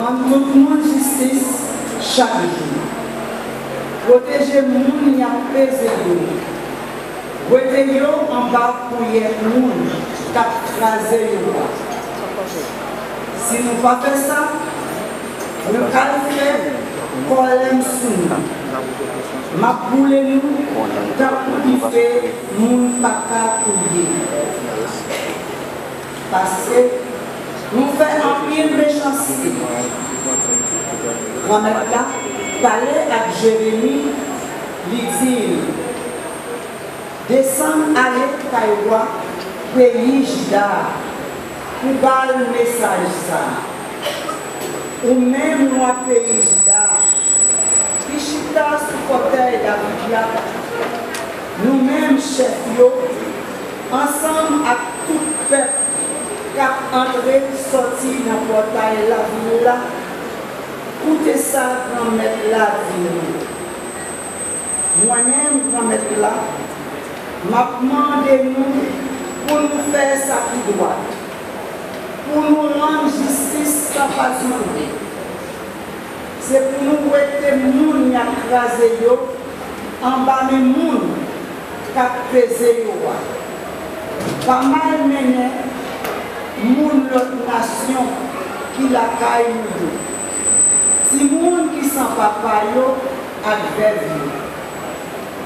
en tout monde justice chaque jour. Protéger les gens qui ont pesé. Retenez en bas pour les gens qui ont crasé. Si nous ne faisons pas ça, nous allons faire problème sous nous. Ma boule nous, tant qu'il fait, nous ne pouvons pas courir. Parce que nous faisons un pire méchanceté. On est là, parler avec Jérémie, lui dit, descendre à l'Etaïwa, pays Juda, pour voir le message ça. Ou même moi, pays Juda, qui chita sous fauteuil d'Abidia, nous-mêmes, chefs, ensemble avec tout le peuple, qui a entré, sorti dans le portail de la ville là, écoutez ça, grand-mère là, moi-même, grand-mère là, m'a demandé nous pour nous faire ça qui doit, pour nous rendre justice sans pas demander. C'est pour nous mettre les gens qui ont crasé en bas des gens qui ont pesé. Pas mal mené, l'autre nation qui la caille nous. Si les gens qui sont papa avec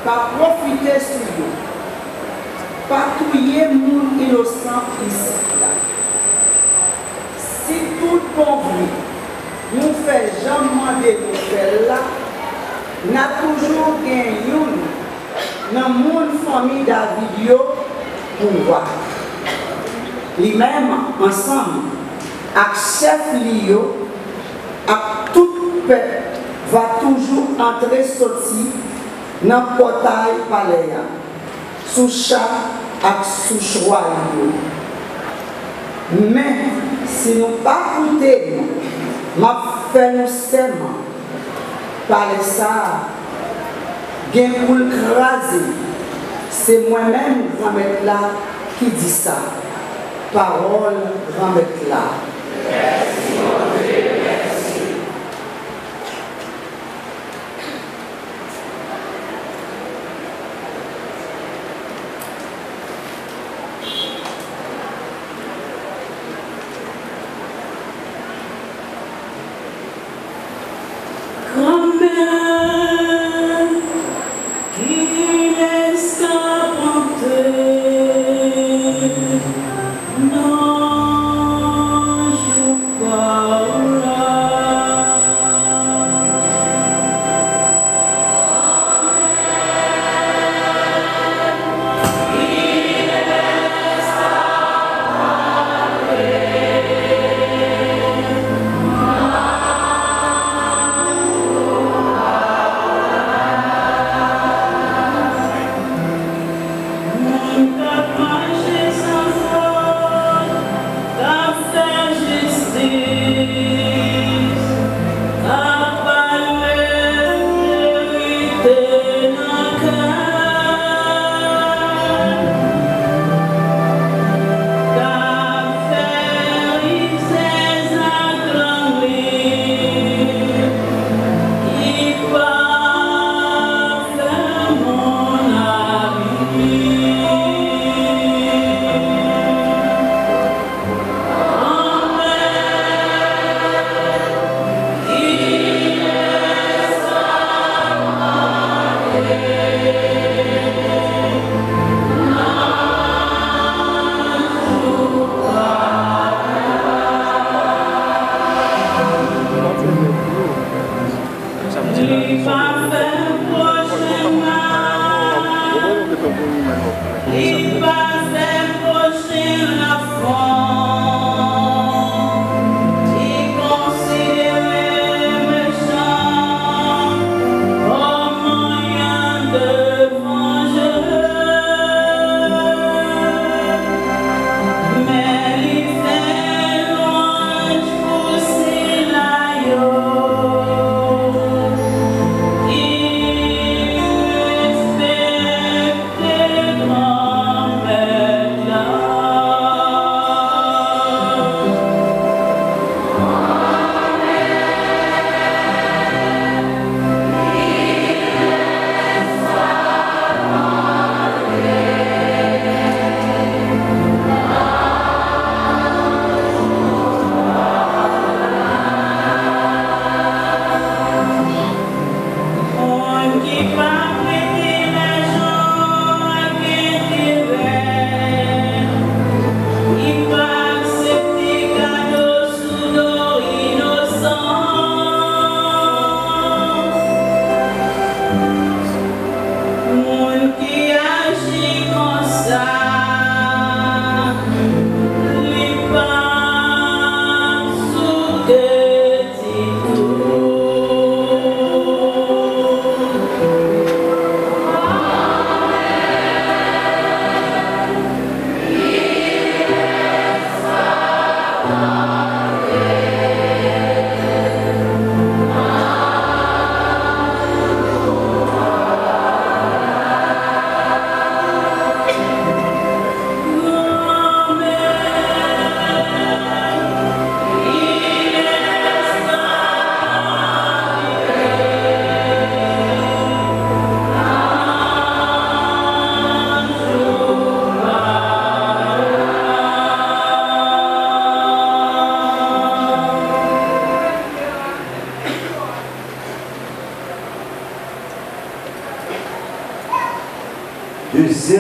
pas profiter sur eux, pas tuer les gens innocents ici. Si tout bon nous fait jamais de nous faire là, nous avons toujours gagné dans mon famille David pour voir. Lui-même, ensemble, avec chef Lio, avec tout peuple, va toujours entrer sortir dans le portail palais, sous chat et sous choix. Mais si nous ne pas compter, m'a fait nous seulement parler ça, bien pour le craser. C'est moi-même, grand-mère là, qui dit ça. Parole, grand-mère là. Merci, mon Dieu, merci. Grand-mère, qui laisse porter, non, je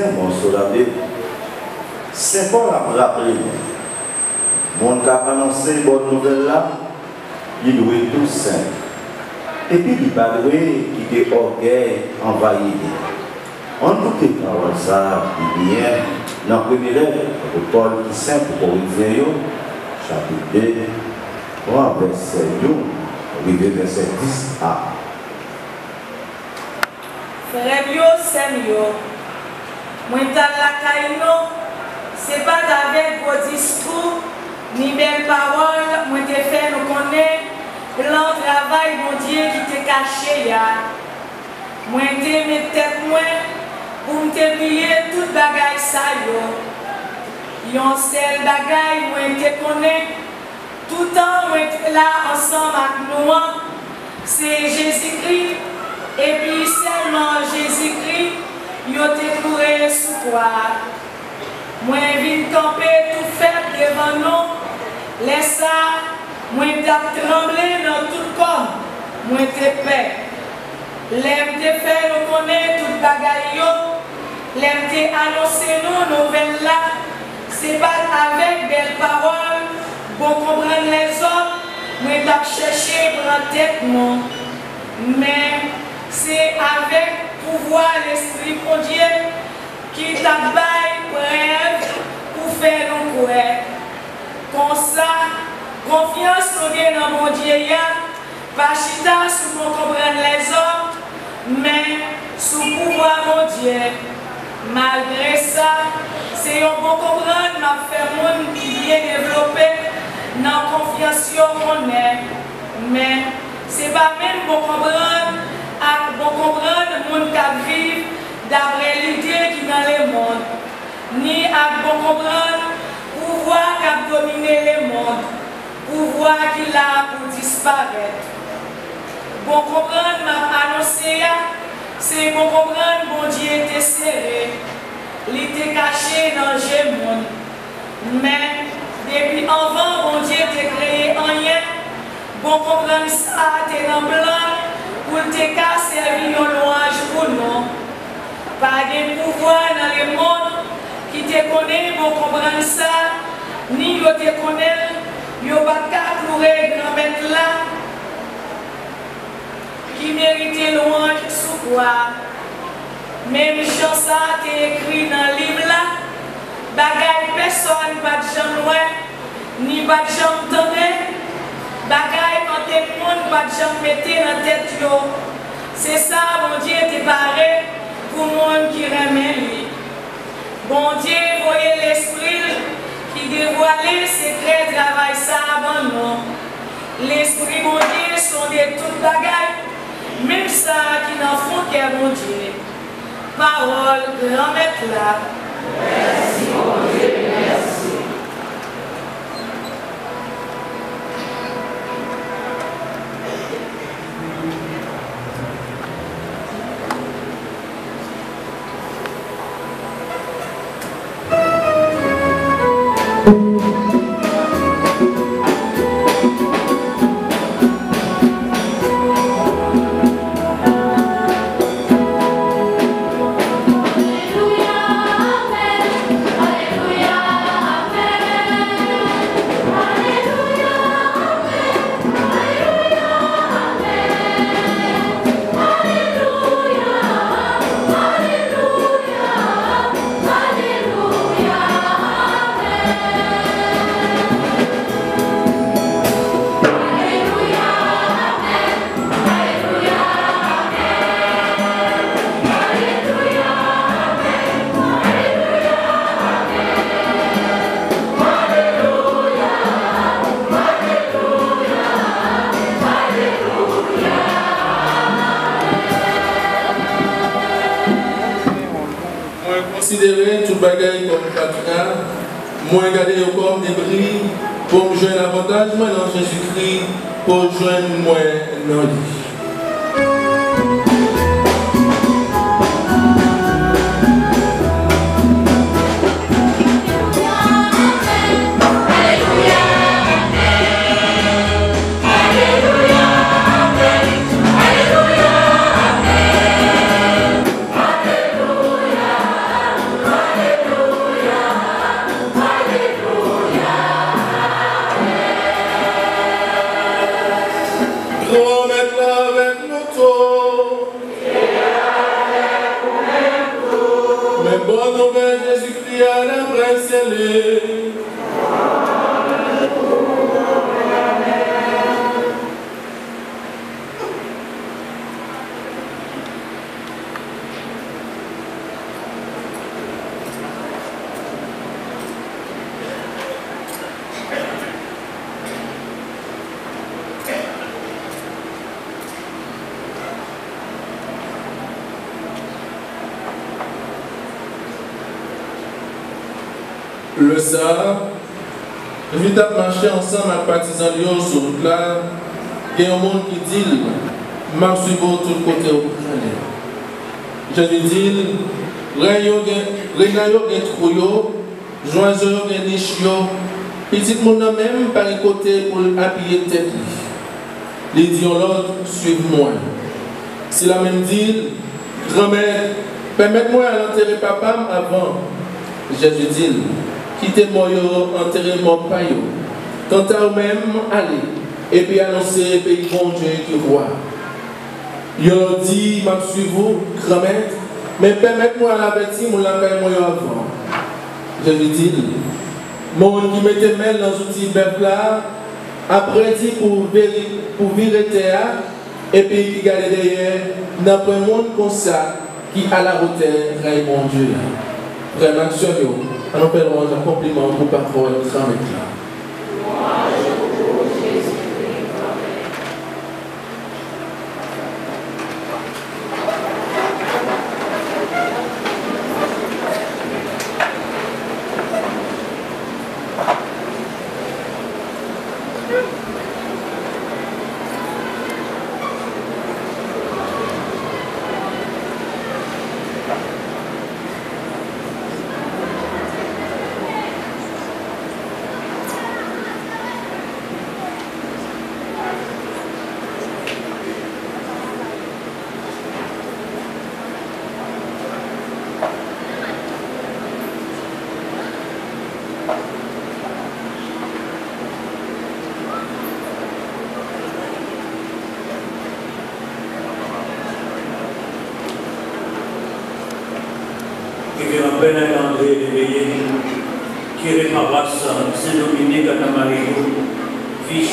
un morceau de la Bible. Saint Paul a rappelé, mon qui a annoncé une bonne nouvelle là, il doit être tout saint. Et puis il va qu'il est orgueil envahi. En tout cas, ça, il vient dans le premier lettre de Paul qui est saint pour Corinthiens, chapitre 2, verset 2, verset 10a. Frère yo, Seigneur, moi dans la caïno, c'est pas avec vos discours ni belles paroles, moi te fait nous connaître plan travail mon Dieu qui te caché là. Moi te mets tête moi pour me payer toute bagaille ça yo. Yon seul bagaille moi te connais tout temps moi là ensemble avec nous, c'est Jésus-Christ. Et puis seulement Jésus-Christ, il te couru sous toi. Moi, je viens camper tout fait devant nous. Laisse ça, moi, je tremblé dans tout corps. Moi, je paix. L'aime te faire nous connaître tout bagaille. L'aime te annoncer nous nouvelles là. C'est pas avec belles paroles pour comprendre les hommes. Moi, je chercher pour la tête, non. Mais c'est avec pouvoir l'Esprit mon Dieu qui t'a baillé preuve pour faire nous croire. Comme ça, confiance nous dans mon Dieu, pas chita sous pour comprendre les hommes, mais sous pouvoir mon Dieu. Malgré ça, c'est un bon comprendre, m'a fait monde qui est développé dans la confiance qu'on est. Mais c'est pas même bon comprendre. Pour comprendre le monde qui vit d'après l'idée qui est dans le monde, ni pour comprendre le pouvoir qui a dominé le monde, le pouvoir qui a pour disparaître. Pour comprendre, m'a annoncé, c'est pour comprendre mon Dieu était serré, il était caché dans le monde. Mais depuis avant, mon Dieu était créé en rien, pour comprendre ça, t'es dans blanc. Pour te servir une louange pour nous. Pas de pouvoir dans le monde qui te connaît pour comprendre ça, ni yo te connaît, yo pas qu'à pleurer grand-mère là, qui mérite louange sous toi. Même chose ça t'est écrit dans le livre là, bagaille personne pas de jambe ni pas de jambe tendue. Bagaille quand tout le monde pas de gens mettre dans la tête. C'est ça, mon Dieu, t'es paré pour le monde qui remet lui. Bon Dieu, voyez l'esprit qui dévoile les secrets, travail ça avant nous. L'esprit, mon Dieu, sont des toutes bagailles, même ça qui n'en font qu'un mon Dieu. Parole, grand-mère là. Merci, mon Dieu, merci. Considérer tout bagaille comme patria, moi regarder comme des bris pour me joindre avantage, moi dans Jésus-Christ pour joindre moi dans lui. chanter. Le ça, nous avons marché ensemble avec partisans Lyon sur route là. Il y a un monde qui dit, m'a suivi tout le côté au Canada. Je lui dis, Renayo gen trouyo, joiseur gen niche yo, petit monde même par côté pour appuyer tête. Les dit l'autre, suivez-moi. Si la même dit, grand-mère, permettez-moi d'enterrer papa avant. Je lui dis, quittez-moi, enterrez mon payo. Quant à vous-même, allez, et puis annoncez pays bon Dieu qui roi. Yo dit, m'a suivi vous, grand-mère, mais permettez-moi à l'avertir, mon l'appel moi avant. Je lui dis, mon qui mettait main dans l'outil bœuf là, après dit pour virer terre, et puis qui garde derrière, n'a pas un monde comme ça, qui à la hauteur, raille mon Dieu. Vraiment, sérieux, on appelle un compliment pour parfois le grand là. André Léveillé, curé paroisse Saint-Dominique à Tamarigou, fils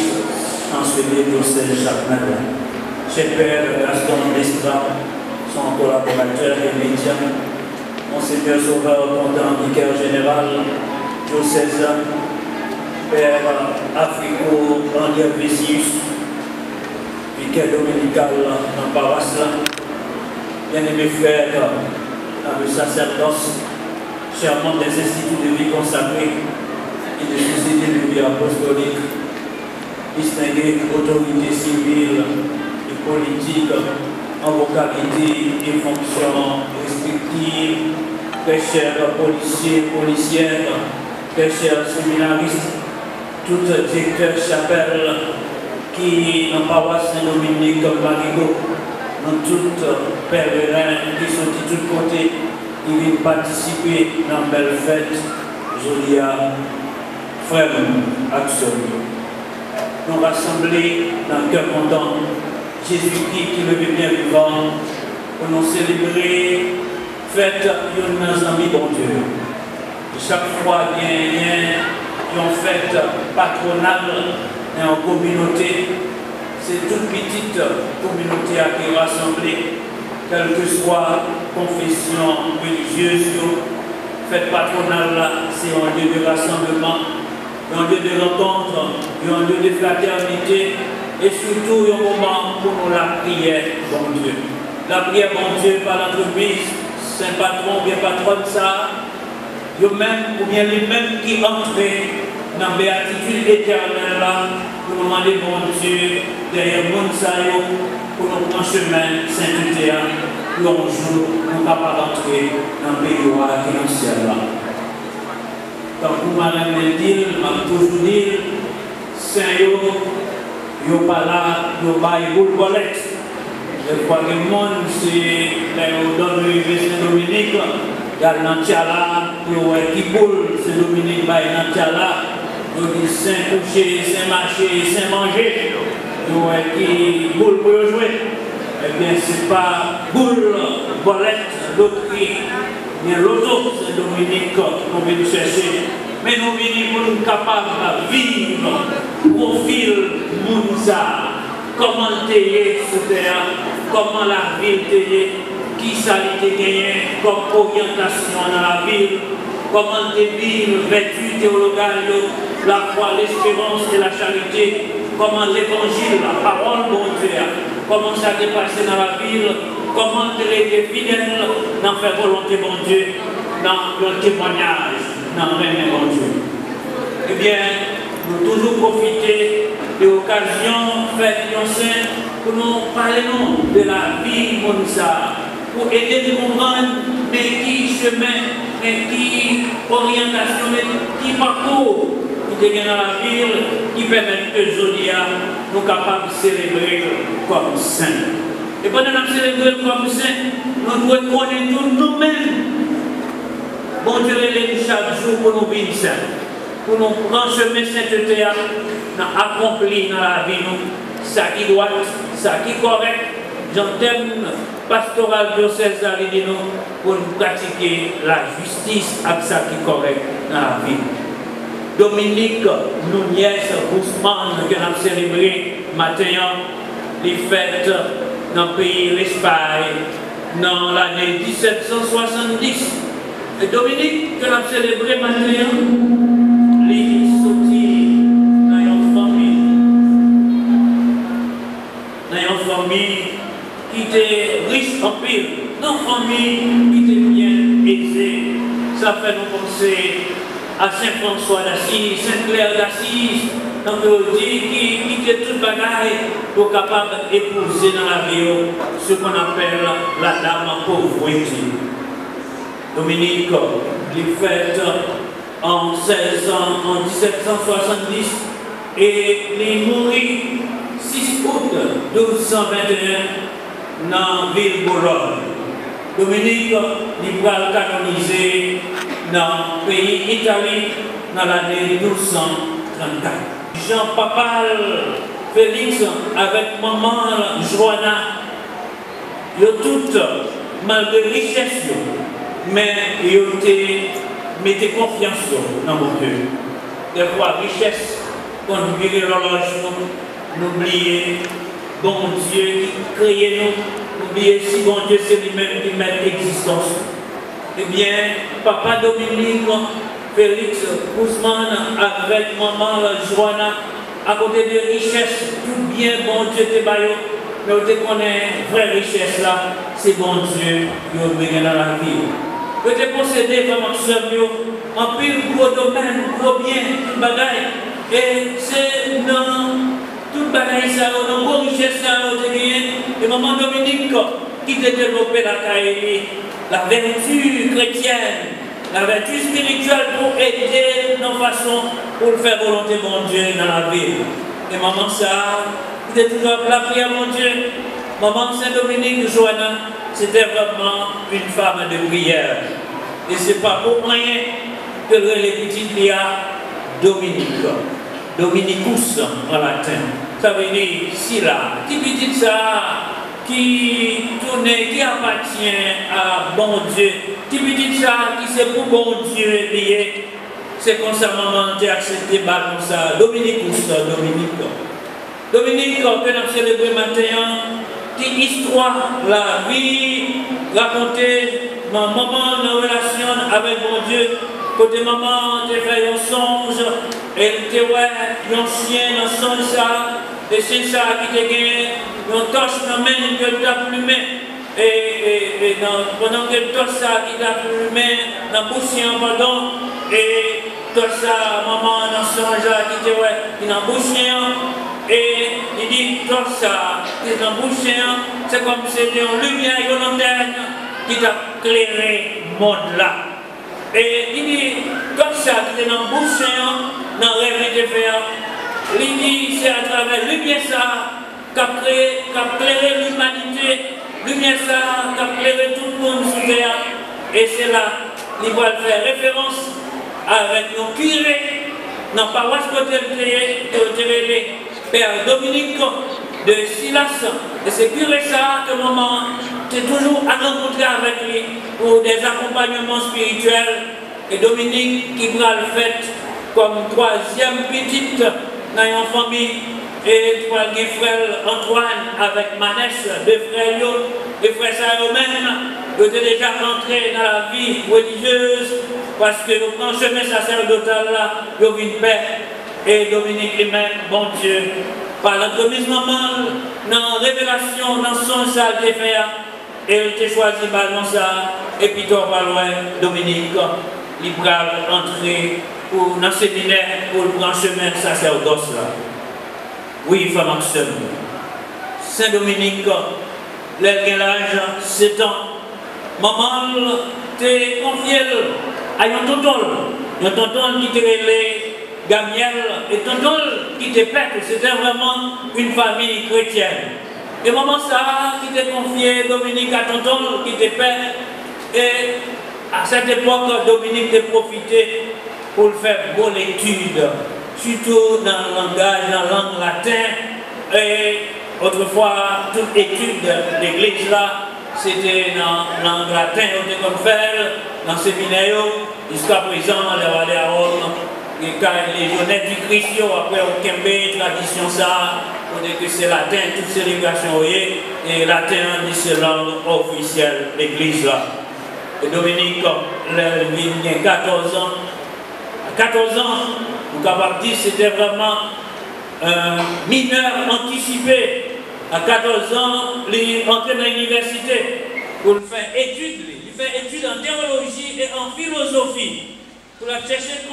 chancelier diocèse Jacques Merlin. Cher Père Gaston Destra, son collaborateur et médian, Monseigneur Sauveur, Commandant vicaire général, diocèse, Père Africo Randier Vessius, vicaire dominical dans paroisse, bien-aimés frères, dans le sacerdoce, chers membres des instituts de vie consacrés et de sociétés de vie apostolique, distingués autorités civiles et politiques en vocalité et fonctions respectives, très chers policiers, policières, très chers séminaristes, tous directeurs chapelles qui, dans la paroisse Saint-Dominique Marigot, dans toutes pèlerins qui sont de tous côtés, qui viennent participer dans une belle fête, Jolia, frère, action. Nous rassemblés dans le cœur content, Jésus-Christ qui le bien vivant, pour nous célébrer, fête, nos amis, bon Dieu. Chaque fois, il y a une fête patronale et en communauté. C'est toute petite communauté à qui est rassemblée, quelle que soit confession religieuse, fête patronale, c'est un lieu de rassemblement, un lieu de rencontre, un lieu de fraternité et surtout un moment pour nous la prière, bon Dieu. La prière, bon Dieu, par l'entreprise, Saint Patron, bien patronne ça, eux-mêmes ou bien les mêmes qui entrent dans la béatitude éternelle là, pour nous demander, bon Dieu, derrière le monde, pour nous prendre chemin, sainteté, pour un jour, nous ne pas rentrer dans le pays qui est dans le ciel là. Quand vous m'avez dit, m'a toujours dit, Saint yo pas là, yo baille boule bolette. Je crois que le monde, c'est là où donne le Saint-Dominique, il y a l'Antiala, qui boule, Saint-Dominique baille l'Antiala. Nous disons Saint coucher, Saint marcher, Saint manger, nous qui boule pour jouer. Eh bien, ce n'est pas boule, bolette, loterie, mais l'auto, c'est Dominique qu'on vient chercher. mais nous venons pour nous capables de vivre au fil Mounza. Comment t'es sur terre, comment la ville t'es, qui ça t'est gagné comme orientation dans la ville, comment t'es ville, vertu théologale, la foi, l'espérance et la charité, comment l'évangile, la parole bon Dieu, comment ça t'est passé dans la ville, comment tu es fidèle dans faire volonté bon Dieu, dans le témoignage, dans le bon Dieu. Eh bien, nous toujours profiter de l'occasion faite pour nous parler de la vie Mounza, pour aider nous comprendre mais qui chemin, mais qui orientation, mais qui parcours qui est dans la ville, qui permet que aujourd'hui nous sommes capables de célébrer comme saint. Et pendant que nous célébrons comme saint, nous devons connaître nous-mêmes. Bon Dieu, nous chaque jour pour nous vivre saint. Pour nous prendre chemin sainteté, nous accomplir dans la vie, ça qui doit, ça qui est correct. J'en thème pastoral diocèse pour nous pratiquer la justice avec ça qui est correct dans la vie. Dominique Nunez Guzman, que nous avons célébré matin, les fêtes dans le pays de l'Espagne, dans l'année 1770. Et Dominique, que nous avons célébré matin, les sortis dans une famille qui était riche en pile, dans une famille qui était bien aisée. Ça fait nous penser à Saint-François d'Assise, Sainte-Claire d'Assise, donc qui était toute bagaille pour capable d'épouser dans la vie ce qu'on appelle la dame pauvreté. Dominique, les fêtes en 1770 et les mourit 6 août 1221 dans la ville de Bologne. Dominique, il va canoniser dans le pays d'Italie dans l'année 1234. Jean-Papal Félix avec maman Joanna, ils ont toutes, malgré richesse, mais ils ont mis confiance dans mon Dieu. Des fois, richesse, quand nous vivons l'horloge, nous oublions bon Dieu qui crée nous, oubliez si bon Dieu c'est lui-même qui met l'existence. Eh bien, papa Dominique, Félix Guzman avec maman Joanna, à côté de richesse, tout bien bon Dieu te baillot, mais on connaît vraie richesse là, c'est bon Dieu qui a besoin dans la vie. Vous te posséder vraiment en pile gros domaine, gros bien, tout bagaille. Et c'est dans toute bagaille ça, dans gros richesse ça, et maman Dominique qui a développé la caille, la vertu chrétienne, la vertu spirituelle pour aider nos façons pour faire volonté mon Dieu dans la vie. Et maman ça, qui était toujours la prière mon Dieu. Maman Saint-Dominique Joanna, c'était vraiment une femme de prière. Et ce n'est pas pour rien que les petites Léa Dominique, Dominicus en latin. Ça veut dire Silla, qui petite ça, qui tourne, qui appartient à bon Dieu, qui petite ça, qui c'est pour bon Dieu lié. C'est comme ça maman a accepté comme ça, Dominicus, Dominique, que nous avons célébré matin, qui histoire, la vie, raconter ma maman en relation avec mon Dieu. Côté maman, tu fait un songe, elle te voit un chien dans son ça, et c'est ça qui te gagne, une torche dans la main que tu as plumé, et pendant que tu as ça qui t'a plumé, dans la bouche, pardon, et tu as ça, maman dans son ça qui te voit, qui dans la bouche, et il dit, tout ça, qui est dans la bouche, c'est comme si c'était une lumière et une lanterne qui t'a éclairé le monde là. Et il dit, tout ça qui est dans la bouche, dans le rêve de faire, il dit, c'est à travers la lumière ça qu'a éclairé l'humanité, lumière ça qu'a éclairé tout le monde sur terre. Et c'est là, il va faire référence avec nos curés, dans la paroisse côté de Père Dominique de Silas, et c'est curé ça que maman, tu es toujours à rencontrer avec lui pour des accompagnements spirituels Et Dominique qui prend le fait comme troisième petite dans une famille. Et trois frères Antoine avec Manès, deux frères, et frères ça eux-mêmes, ils étaient déjà entrés dans la vie religieuse parce que le grand chemin sacerdotal là, ils ont une paix. Et Dominique lui-même, bon Dieu, par l'entremise maman, dans la révélation, dans son salle de faire, et il était choisi par ça, et puis toi, par loin, Dominique, il va entrer dans le séminaire pour le grand chemin sacerdoce là. Oui, femme Maxime. Saint-Dominique, l'âge 7 ans. Maman t'a confié à un tonton qui t'a relé Gamiel et tonton qui t'a pète. C'était vraiment une famille chrétienne. Et maman ça qui t'a confié Dominique à tonton qui t'a pète. Et à cette époque, Dominique t'a profité pour faire bonne étude. Surtout dans le langage, dans la langue latine. Et autrefois, toute étude de l'église là, c'était dans la langue latine, on était comme faire, dans le séminaire, jusqu'à présent, on est allé à Rome. Et quand les jeunes du Christ, après au Québec, tradition ça, on dit que c'est latin, toute célébration, et latin, c'est la langue officielle de l'église là. Et Dominique, il a 14 ans. À 14 ans, nous avons dit que c'était vraiment un mineur anticipé. À 14 ans, il est entré dans l'université pour faire études. Il fait études en théologie et en philosophie. Pour chercher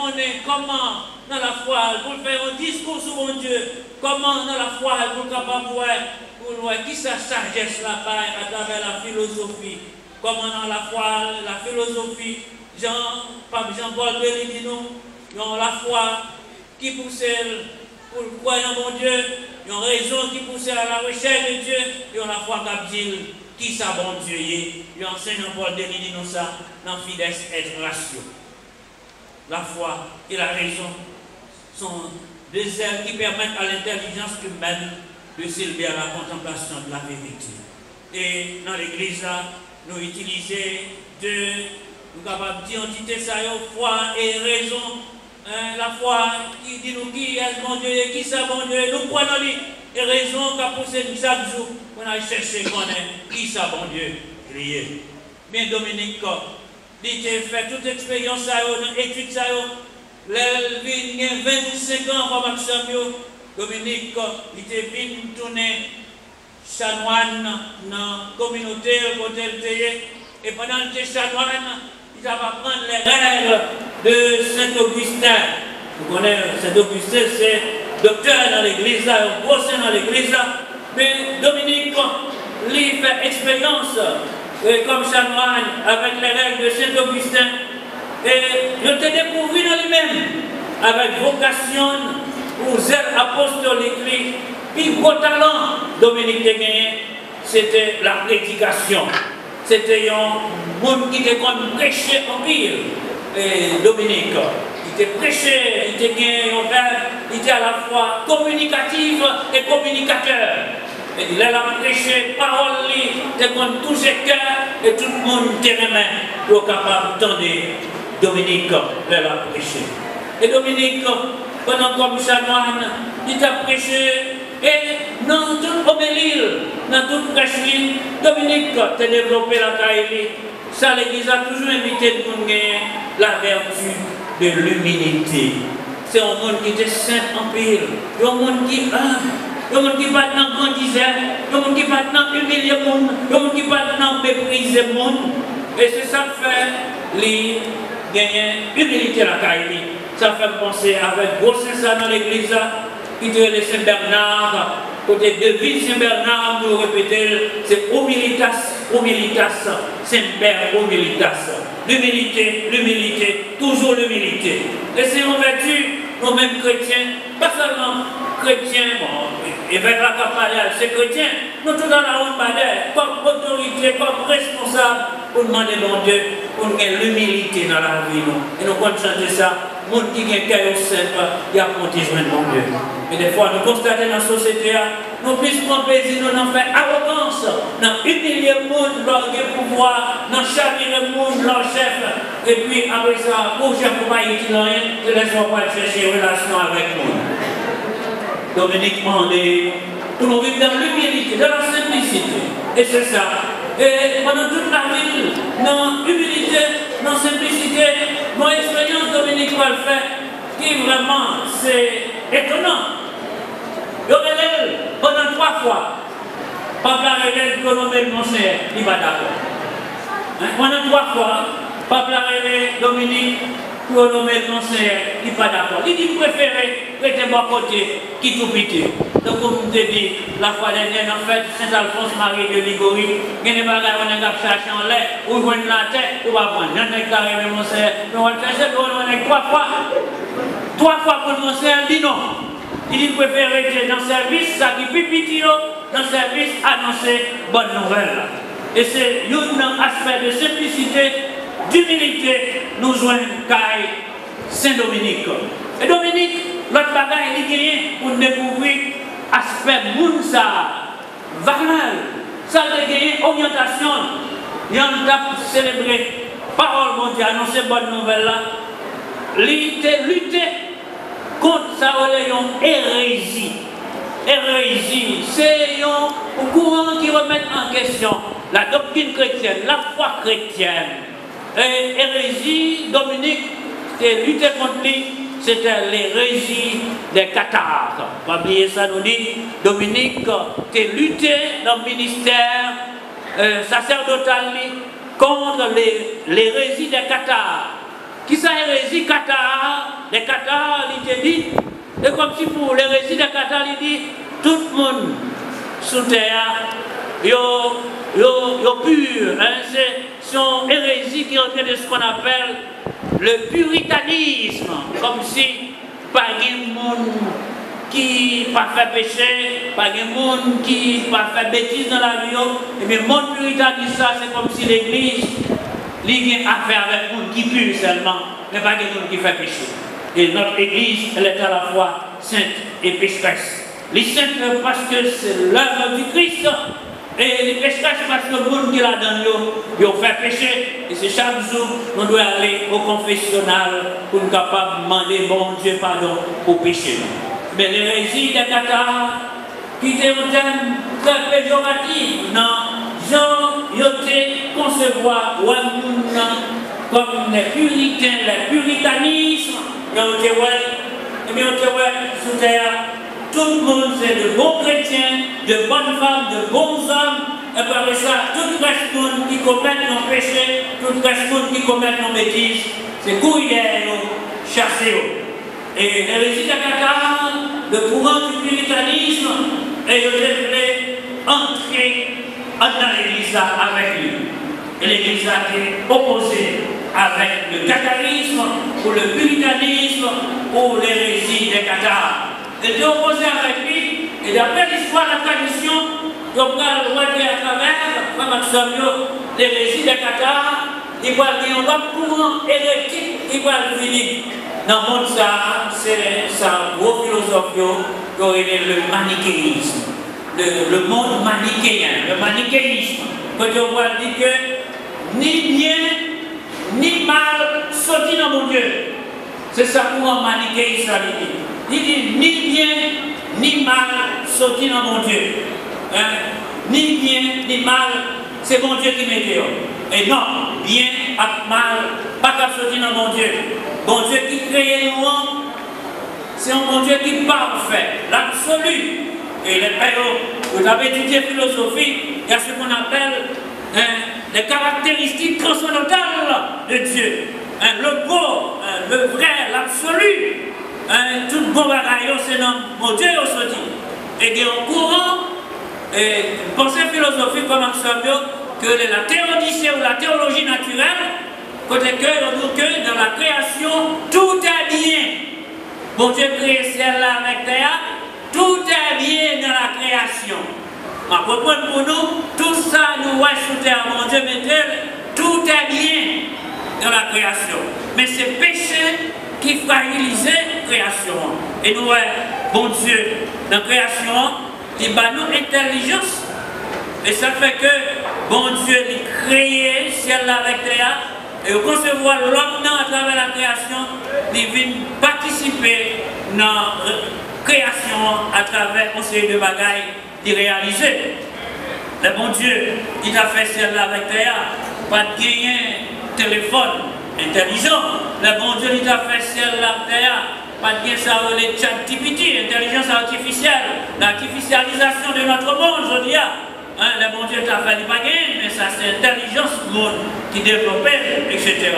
comment dans la foi, pour faire un discours sur mon Dieu, comment dans la foi, pour voir qui sa sagesse là-bas à travers la philosophie. Comment dans la foi, la philosophie, Jean-Paul dit nous, dans la foi qui pousse pour croire en mon Dieu, ils ont raison qui pousse à la recherche de Dieu, ils ont la foi qu'Abdil, qui ça bon Dieu est. Ils enseignent Paul de dit nous ça, dans Fides et ratio. La foi et la raison sont des ailes qui permettent à l'intelligence humaine de s'élever à la contemplation de la vérité. Et dans l'église là, nous utilisons nous capables de dire entité ça, foi et raison. La foi qui dit nous qui est mon Dieu et qui ça mon Dieu, nous prenons lui et raison qu'a poussé chaque jour pour aller chercher qui ça mon Dieu crier. Bien Dominique, il a fait toute expérience, étude ça, il a 25 ans comme Maxime, Dominique, il était venu tourner chanoine dans la communauté, et pendant qu'il était chanoine, il va prendre les règles de Saint-Augustin. Vous connaissez Saint-Augustin, c'est docteur dans l'église, gros saint dans l'église. Mais Dominique, lui, fait expérience comme chanoine avec les règles de Saint-Augustin. Et il a découvert dans lui-même, avec vocation ou zèle apostolique, puis gros talent, Dominique a gagné, c'était la prédication. C'était un monde qui était comme prêché en pile. Et Dominique, il était prêché, il était gagné, il était à la fois communicatif et communicateur. Et il a prêché parole, il était comme tous ses cœurs et tout le monde était pour capable d'entendre Dominique, il a prêché. Et Dominique, pendant comme chanoine, il a prêché. Et dans toute homélie, dans toute prêche, Dominique a développé la caille. Ça, l'Église a toujours invité de nous gagner la vertu de l'humilité. C'est un monde qui était saint en pile, un monde qui un monde qui va dans grandiser, un monde qui va dans humilier le monde, un monde qui va dans mépriser le monde. Et c'est ça qui fait les gagner humilité la caille. Ça fait penser avec gros saint dans l'Église. Qui te le Saint-Bernard, côté de ville Saint-Bernard, nous répétons, c'est humilitas, humilitas, Saint-Père, humilitas. L'humilité, l'humilité, toujours l'humilité. Et c'est en vertu, nous-mêmes chrétiens, pas seulement chrétiens, bon, évêque la capitale, c'est chrétien, nous tous dans la honte comme autorité, comme responsable, pour demander mon Dieu, pour nous l'humilité dans la vie. Et nous comptons chanter ça. Le monde qui a un cœur simple, il y a protégement de mon Dieu. Mais des fois, nous constatons dans la société, nous plus prendre plaisir, nous en faire arrogance, nous humilier le monde, leur pouvoir, nous charrier le monde, leur chef. Et puis après ça, pour chaque fois, il dit rien, je laisse pas chercher une relation avec moi. Dominique demandait, tout le monde vit dans l'humilité, dans la simplicité. Et c'est ça. Et pendant toute la vie, dans l'humilité, dans la simplicité, mon expérience Dominique va le faire, qui vraiment, c'est étonnant. Il y pendant 3 fois. Papa révèle que nommer mon cher, il va d'accord. Pendant 3 fois, Papa révèle Dominique pour nommer mon cher, il va d'accord. Il dit préféré être de mon côté qui tout pitié. Donc, comme je te dis, la fois dernière, en fait, Saint-Alphonse Marie de Ligorie, il y a des bagages, on a cherché en l'air, ou joindre la tête, ou va prendre. J'en ai carré mon cher, mais on va chercher, on a 3 fois. 3 fois pour mon cher, il dit non. Il dit préféré être dans le service, ça qui est pitié, dans le service, annoncer bonne nouvelle. Et c'est un aspect de simplicité, d'humilité, nous joignons Caille Saint-Dominique. Et Dominique, l'autre bagaille, il est gagné pour découvrir l'aspect Mounsa, Vanal, ça a gagné orientation. Il y a célébré parole mondiale, annoncer bonne nouvelle là. Lutter contre ça, on hérésie. Hérésie, c'est un courant qui remet en question la doctrine chrétienne, la foi chrétienne. Et hérésie, Dominique, et lutter contre lui, c'était l'hérésie des cathares. Pas oublier ça, nous dit Dominique, tu lutté dans le ministère sacerdotal contre l'hérésie des cathares. Qui ça hérésie cathare? Les cathares, il te dit, et comme si pour l'hérésie des cathares, il dit, tout le monde sous terre, yo pur, hein, c'est son hérésie qui est en train de ce qu'on appelle le puritanisme, comme si pas de monde qui n'a pas fait péché, pas de monde qui n'a pas fait bêtise dans la vie, et bien, mon puritanisme, c'est comme si l'église, il a affaire avec le monde qui pue seulement, mais pas de monde qui fait péché. Et notre église, elle est à la fois sainte et pécheresse. Les saintes parce que c'est l'œuvre du Christ, et les pécheresses parce que le monde qui l'a dans nous, ils ont fait péché. Et c'est chaque jour qu'on doit aller au confessionnal pour nous capable de demander bon Dieu pardon pour péché. Mais l'hérésie des cathares, qui était un thème très péjoratif, non, ils ont concevoir comme les puritains, les puritanismes, ils ont été sous terre. Tout le monde, c'est de bons chrétiens, de bonnes femmes, de bons hommes. Et par ça, tout le monde qui commet nos péchés, tout le monde qui commet nos bêtises, c'est couillère, chassé. Et l'hérésie des cathares, le courant du puritanisme, et il voulait entrer dans l'église avec lui. Et l'église a été opposée avec le catharisme, ou le puritanisme, ou l'hérésie des cathares. Et de opposer avec lui, et d'après l'histoire de la tradition, on va le voir à travers, comme Maximio, l'hérésie des cathares, il va y avoir un autre courant hérétique, il va le finir. Dans le monde, ça, c'est un gros philosophie, le manichéisme. Le monde manichéen, le manichéisme. Quand on va dire que ni bien, ni mal sorti dans mon Dieu. C'est ça pour un manichéisme. Il dit ni bien, ni mal sorti dans mon Dieu. Hein? Ni bien, ni mal, c'est mon Dieu qui met dehors. Et non, bien et mal, pas qu'à sortir dans mon Dieu. Bon Dieu qui crée nous, c'est un bon Dieu qui est parfait, l'absolu. Et les pères, vous avez étudié philosophie, il y a ce qu'on appelle les caractéristiques transcendantales de Dieu. Le beau, le vrai, l'absolu. Tout bon bagaille, c'est dans mon Dieu aussi. Et il y a un courant, pensée philosophique comme Maximio, que la théologie ou la théologie naturelle, côté que dans la création, tout est bien. Bon Dieu crée ciel là avec terre, tout est bien dans la création. Ma propos pour nous, tout ça nous voit sous terre, mon Dieu mettez, tout est bien dans la création. Mais c'est péché qui fragilise la création. Et nous, bon Dieu, dans la création, il bat nous intelligence. Et ça fait que bon Dieu a créé ciel avec terre, Et concevoir l'homme à travers la création, il vient participer dans la création à travers une série de bagailles qui réalisent. Le bon Dieu, il a fait celle-là avec terre, pas de gagner téléphone intelligent. Le bon Dieu, il a fait celle-là avec terre, pas de gagner ça les ChatGPT, intelligence artificielle, l'artificialisation de notre monde, je dis. Le bon Dieu t'a fait du bagage, mais ça c'est l'intelligence monde qui développe, etc.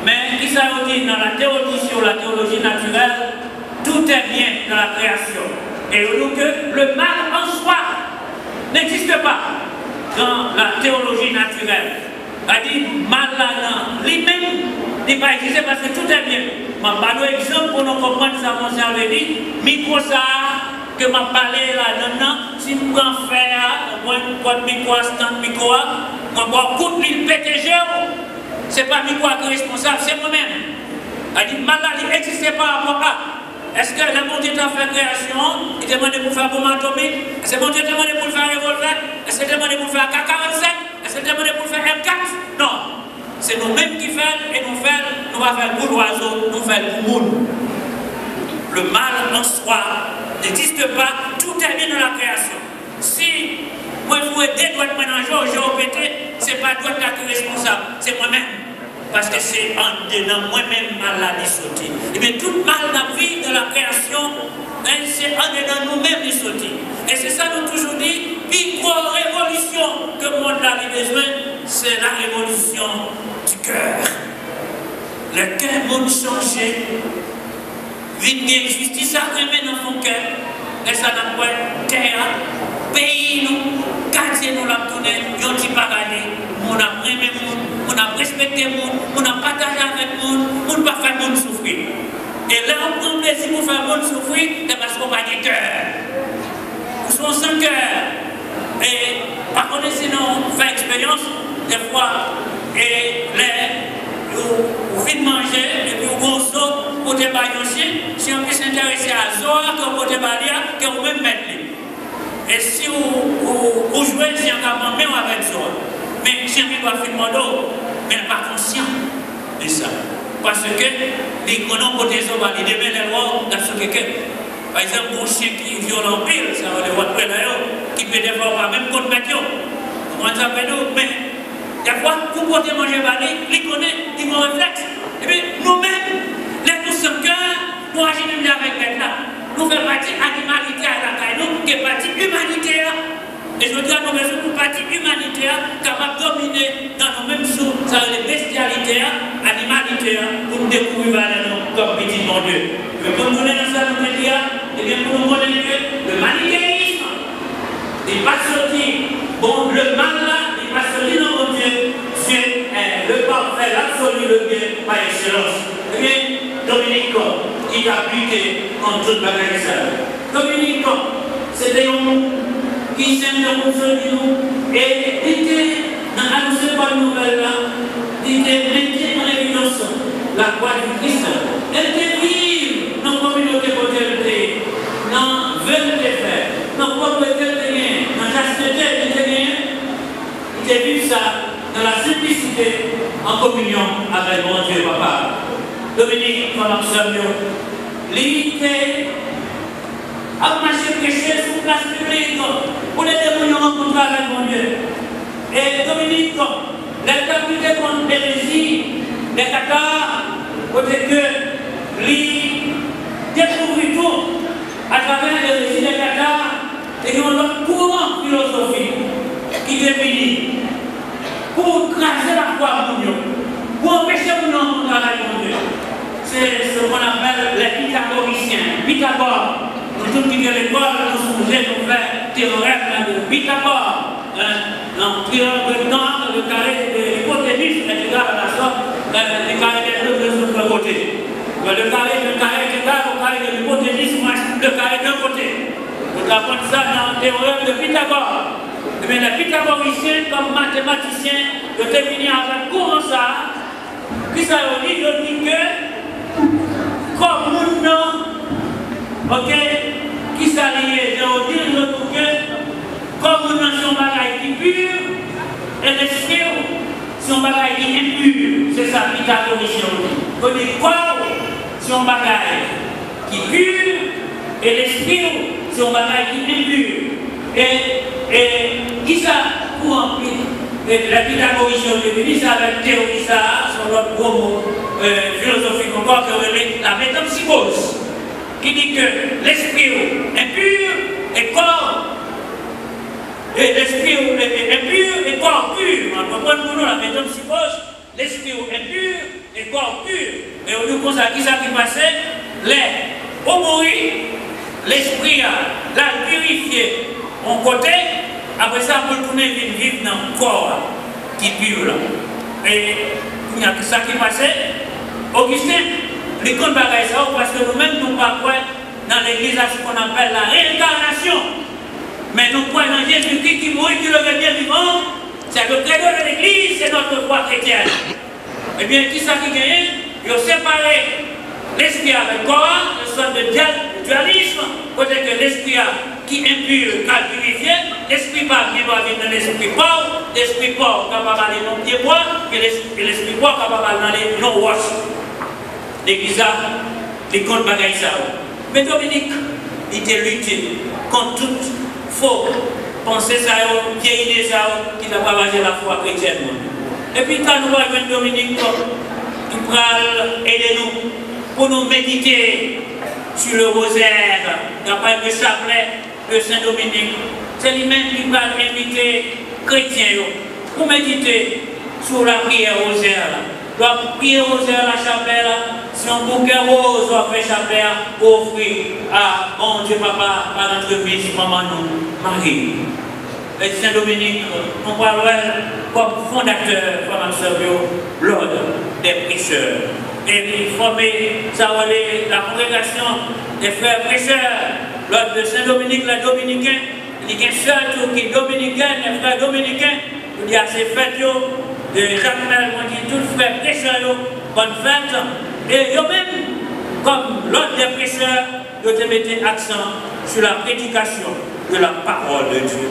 Mais qui ça veut dire dans la théologie sur la théologie naturelle, tout est bien dans la création. Et donc le mal en soi n'existe pas dans la théologie naturelle. C'est-à-dire, mal là, lui-même, il va exister parce que tout est bien. Je vais donner un exemple pour nous comprendre ça, mon cerveau dit, micro ça, que je parlé là-dedans, si je prends faire, moi, micro, stand micro, moi, coup de mille PTG, ce n'est pas micro qui est responsable, c'est moi-même. C'est-à-dire, mal là, il n'existe pas par rapport à. Est-ce que le bon Dieu t'a fait création, il t'a demandé pour faire bombe atomique? Est-ce que le bon Dieu t'a demandé pour faire revolver? Est-ce qu'il t'a demandé pour faire K-47? Est-ce qu'il t'a demandé pour faire M4? Non. C'est nous-mêmes qui faisons et nous faisons, nous allons faire pour l'oiseau, nous faisons pour le monde. Le mal en soi n'existe pas, tout est bien dans la création. Si moi je veux deux doigts de ménager, j'ai opété, ce n'est pas toi qui est responsable, c'est moi-même. Parce que c'est en dedans moi-même maladie sortie. Et bien tout mal dans la vie de la création, c'est en dedans nous-mêmes qui sortit. Et c'est ça nous toujours dit, micro-révolution que le monde a besoin, c'est la révolution du cœur. Le cœur monde changé, vient justice à remettre dans son cœur. Et ça n'a pas terre, pays nous, quartier nous l'a tourné, nous n'avons pas regardé, on a aimé le monde, on a respecté le monde, on a partagé avec le monde, on ne va pas faire le monde souffrir. Et là, on prend plaisir pour faire le monde souffrir, c'est parce qu'on n'a pas de cœur. Nous sommes sans cœur. Et par contre, sinon, on fait expérience, des fois, et les, vous faites manger, et puis vous consommez pour te bailler aussi, si on peut s'intéresser à Zoa, que vous te bailler, que vous même mettre. Et si vous jouez, si on a même avec Zoa. Mais si on doit faire mon dos, mais elle n'est pas conscient de ça. Parce que les grenons pour des hommes, les démêlent les lois dans ce que par exemple, un chien qui est violent pile, ça va le voir près d'ailleurs, qui peut défendre pas même contre Mathieu. Comment ça fait nous? Mais des fois, vous pouvez manger balai, les connaît, ils vont réflexe. Et puis nous-mêmes, les nous sommes cœur, nous agissons avec maintenant. Nous faisons partie animalité à la caille, nous, qui est partie humanitaire. Et je veux dire, nous faisons une partie humanitaire capable de dominer dans nos mêmes choses, ça veut dire bestialité, animalité, pour nous découvrir comme petit mon Dieu. Mais pour nous donner dans ça, nous dire, et bien pour nous donner que le manichéisme, il n'est pas sorti. Bon, le mal là, il n'est pas sorti dans mon Dieu. Dieu est le parfait, l'absolu, le bien, par excellence. Eh bien, Dominique, il a appliqué en toute bagaille ça. Dominique, c'était un monde qui s'aime de nous et il était dans l'annonce par nouvelle là, il était metté en évidence la croix du Christ. Elle était vive dans la communauté côté, dans le vœu de faire, dans la propriété de gain, dans la chasteté de gain. Il était vu ça dans la simplicité en communion avec mon Dieu Papa. Dominique, comme observation, l'unité a marché prêcher sur place publique pour les démons rencontrer avec mon Dieu. Et Dominique, les capacités contre l'hérésie, les cathares, côté que lui découvre tout à travers l'hérésie des cathares et ont leur courant philosophique qui définit pour craser la foi à mon Dieu, pour empêcher mon rencontrer avec mon Dieu. C'est ce qu'on appelle les pythagoriciens. Pythagore. Nous tous qui viennent à l'école, nous sommes obligés de faire théorème de Pythagore. L'empire de temps, le carré de l'hypoténuse est égal à la sorte, le carré des deux de l'autre côté. Le carré est égal au carré de l'hypoténuse, le carré d'un côté. Nous apprenons ça dans le théorème de Pythagore. Mais les pythagoriciens, comme mathématiciens, de définir avec courant ça, qui ça veut dire, je dis que, comme nous, ok, qui s'allie, je veux dire que, comme nous sommes bagaille qui pure, et l'esprit, si on bagaille qui est impur, c'est ça qui t'a corrigé. Le corps, si on bagaille qui est pur, et l'esprit, si on bagaille qui est impur. Et qui ça pour remplir la Pythagorie de ça avec théorie, ça, sur notre gros mot philosophique encore, que la métempsychose, qui dit que l'esprit est pur et corps. Et l'esprit est pur et corps pur. On comprend pour nous la métempsychose, l'esprit est pur et corps pur. Et on nous constate qui ça qui passait, les au mourir, l'esprit a l'a purifié en côté, après ça, pour tourner vivre dans le corps qui pur là. Et il y a ça qui passait. Augustin, les comptes bagages ça parce que nous-mêmes nous pas croire dans l'église à ce qu'on appelle la réincarnation. Mais nous croyons dans Jésus-Christ qui mourit, qui le revient vivant. C'est le credo de l'église, c'est notre foi chrétienne. Eh bien, qui ça qui gagne? Ils ont séparé l'esprit avec le corps, le sort de dualisme, côté que l'esprit qui est impur, qui est purifié, l'esprit pas qui doit venir dans l'esprit pauvre, l'esprit pauvre capable d'aller dans le pied bois, et l'esprit pauvre capable d'aller dans le roche. L'église a des comptes bagailles ça. Mais Dominique, il était lutté contre toute faux pensée ça, vieille idée ça, qui n'a pas mangé la foi chrétienne. Et puis quand nous voyons Dominique, qui va aider nous pour nous méditer sur le rosaire, d'après le chapelet de Saint-Dominique. C'est lui-même qui va inviter les chrétiens pour méditer sur la prière rosaire. Donc, prier rosaire la chapelle, si un bouquet rose on fait chapelle, offrir à bon Dieu Papa, à notre vie, maman nous, Marie. Et Saint-Dominique, on va voir comme fondateur, comme l'ordre des prêcheurs. Et puis former, ça va la congrégation des frères prêcheurs, l'ordre de Saint-Dominique, les dominicains, il y a seul qui est dominicain, les frères dominicains, il y a ces fêtes de Jacques Mel, on dit tous les frères prêcheurs, bonne fête. Et eux-mêmes, comme l'ordre des prêcheurs, ils ont mis accent sur la prédication de la parole de Dieu.